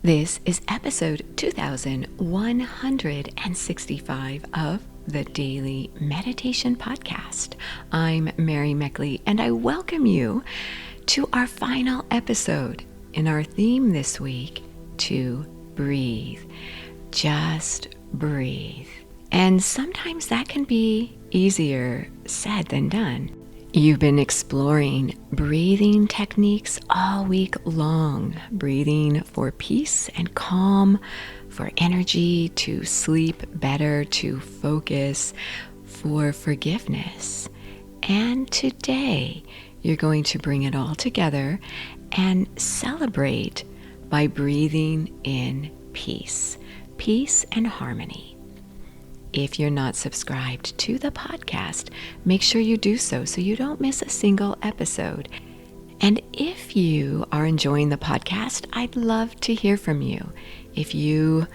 This is episode 2165 of the Daily Meditation Podcast. I'm Mary Meckley, and I welcome you to our final episode in our theme this week, to breathe. Just breathe. And sometimes that can be easier said than done. You've been exploring breathing techniques all week long. Breathing for peace and calm, for energy, to sleep better, to focus, for forgiveness. And today, you're going to bring it all together and celebrate by breathing in peace and harmony. If you're not subscribed to the podcast, make sure you do so you don't miss a single episode. And if you are enjoying the podcast, I'd love to hear from you. If you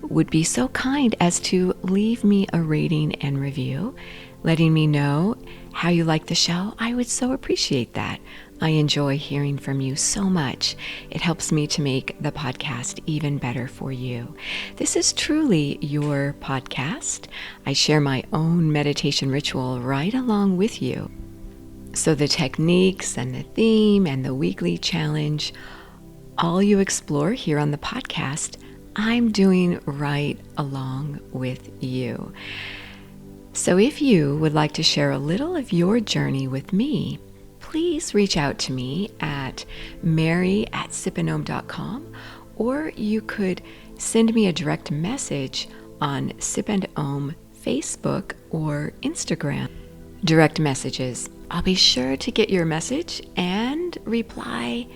would be so kind as to leave me a rating and review, letting me know how you like the show, I would so appreciate that. I enjoy hearing from you so much. It helps me to make the podcast even better for you. This is truly your podcast. I share my own meditation ritual right along with you. So the techniques and the theme and the weekly challenge, all you explore here on the podcast, I'm doing right along with you. So if you would like to share a little of your journey with me, please reach out to me at mary@sipandom.com, or you could send me a direct message on Sip and Om Facebook or Instagram. Direct messages. I'll be sure to get your message and reply,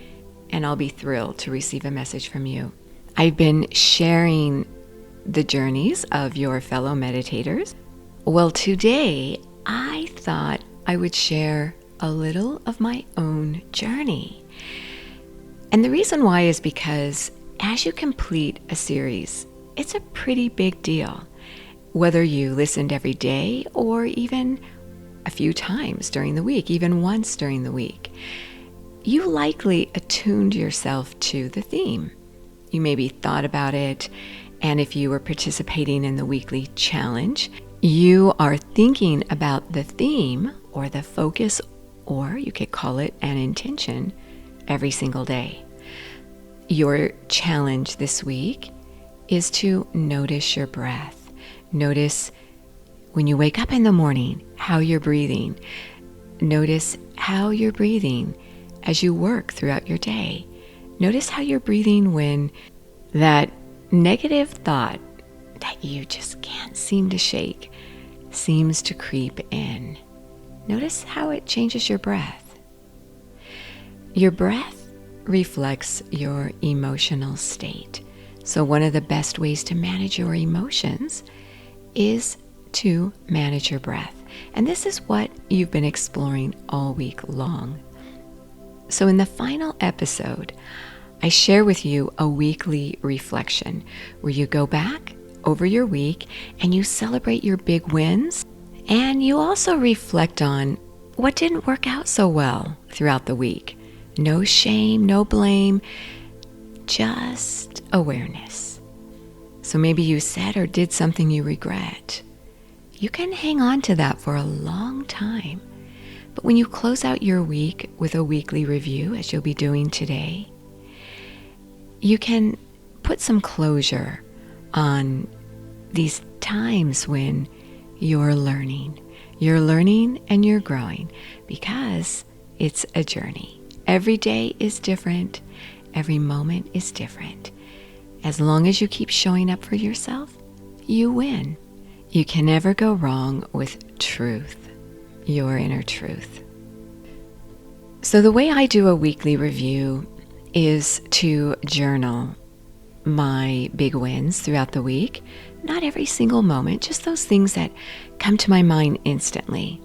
and I'll be thrilled to receive a message from you. I've been sharing the journeys of your fellow meditators. Well, today I thought I would share a little of my own journey. And the reason why is because as you complete a series, it's a pretty big deal. Whether you listened every day or even a few times during the week, even once during the week, you likely attuned yourself to the theme. You maybe thought about it, and if you were participating in the weekly challenge, you are thinking about the theme or the focus, or you could call it an intention, every single day. Your challenge this week is to notice your breath. Notice when you wake up in the morning, how you're breathing. Notice how you're breathing as you work throughout your day. Notice how you're breathing when that negative thought that you just can't seem to shake seems to creep in. Notice how it changes your breath. Your breath reflects your emotional state. So one of the best ways to manage your emotions is to manage your breath. And this is what you've been exploring all week long. So in the final episode, I share with you a weekly reflection where you go back over your week and you celebrate your big wins. And you also reflect on what didn't work out so well throughout the week. No shame, no blame, just awareness. So maybe you said or did something you regret. You can hang on to that for a long time. But when you close out your week with a weekly review, as you'll be doing today, you can put some closure on these times when you're learning and you're growing, because it's a journey. Every day is different. Every moment is different. As long as you keep showing up for yourself, you win. You can never go wrong with truth, your inner truth. So the way I do a weekly review is to journal my big wins throughout the week. Not every single moment, just those things that come to my mind instantly.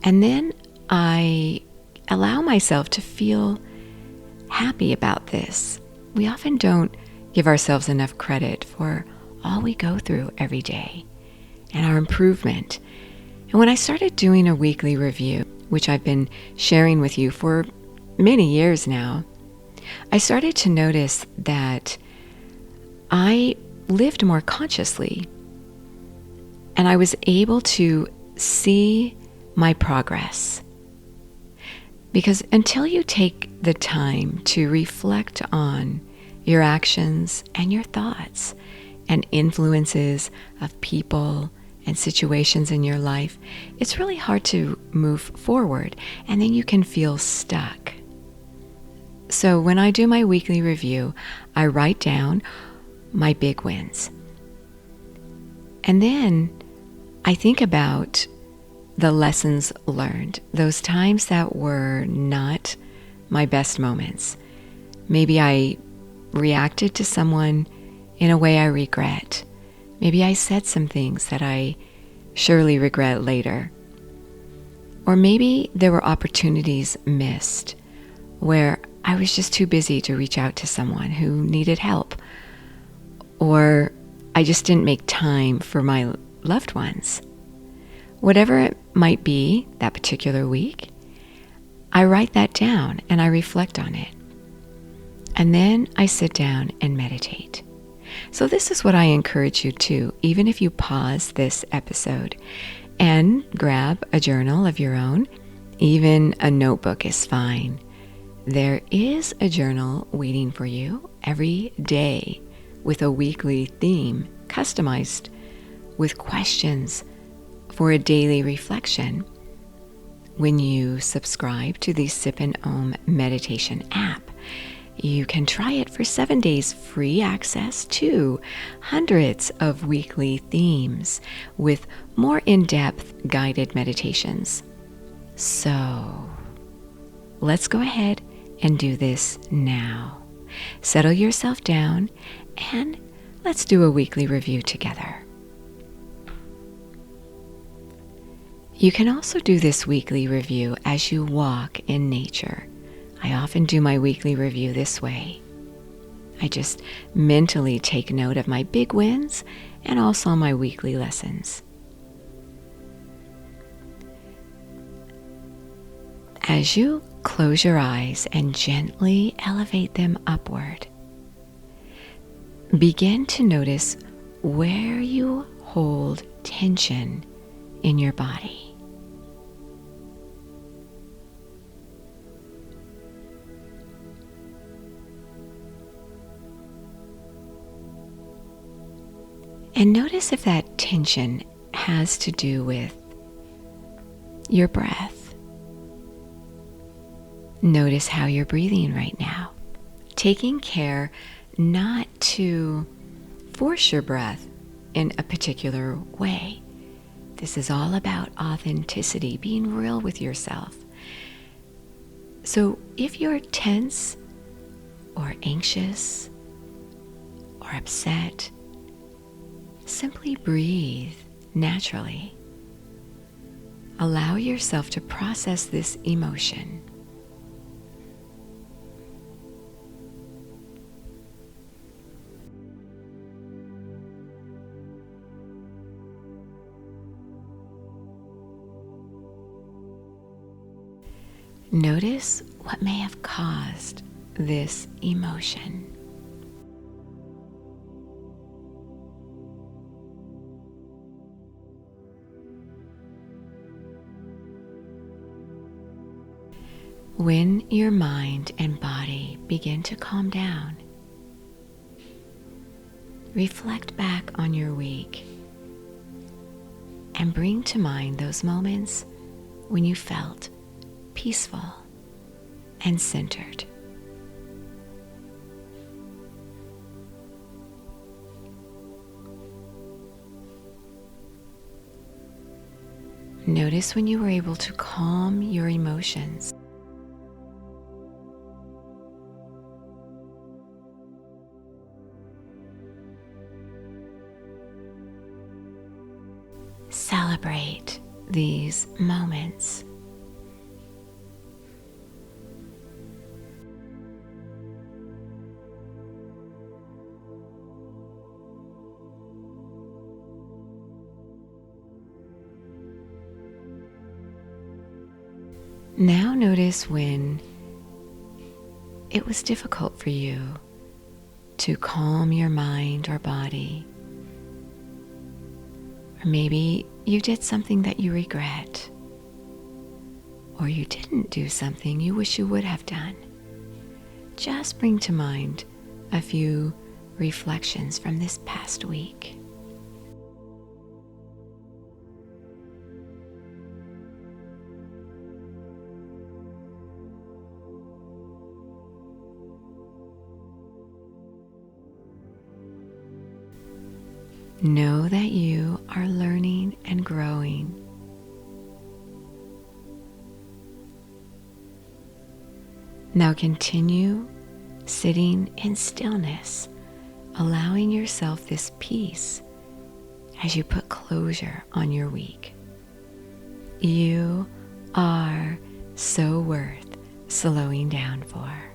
And then I allow myself to feel happy about this. We often don't give ourselves enough credit for all we go through every day and our improvement. And when I started doing a weekly review, which I've been sharing with you for many years now, I started to notice that I lived more consciously and I was able to see my progress. Because until you take the time to reflect on your actions and your thoughts and influences of people and situations in your life, it's really hard to move forward, and then you can feel stuck. So when I do my weekly review, I write down my big wins. And then I think about the lessons learned, those times that were not my best moments. Maybe I reacted to someone in a way I regret. Maybe I said some things that I surely regret later. Or maybe there were opportunities missed where I was just too busy to reach out to someone who needed help. Or I just didn't make time for my loved ones. Whatever it might be that particular week, I write that down and I reflect on it. And then I sit down and meditate. So this is what I encourage you to, even if you pause this episode and grab a journal of your own, even a notebook is fine. There is a journal waiting for you every day with a weekly theme customized with questions for a daily reflection. When you subscribe to the Sip and Om meditation app, you can try it for 7 days, free access to hundreds of weekly themes with more in-depth guided meditations. So let's go ahead and do this now. Settle yourself down and let's do a weekly review together. You can also do this weekly review as you walk in nature. I often do my weekly review this way. I just mentally take note of my big wins and also my weekly lessons. As you close your eyes and gently elevate them upward, begin to notice where you hold tension in your body. And notice if that tension has to do with your breath. Notice how you're breathing right now. Taking care not to force your breath in a particular way. This is all about authenticity, being real with yourself. So if you're tense or anxious or upset, simply breathe naturally. Allow yourself to process this emotion. Notice what may have caused this emotion. When your mind and body begin to calm down, reflect back on your week and bring to mind those moments when you felt peaceful and centered. Notice when you were able to calm your emotions. Celebrate these moments. Now notice when it was difficult for you to calm your mind or body. Or maybe you did something that you regret, or you didn't do something you wish you would have done. Just bring to mind a few reflections from this past week. Know that you are learning and growing. Now continue sitting in stillness, allowing yourself this peace as you put closure on your week. You are so worth slowing down for.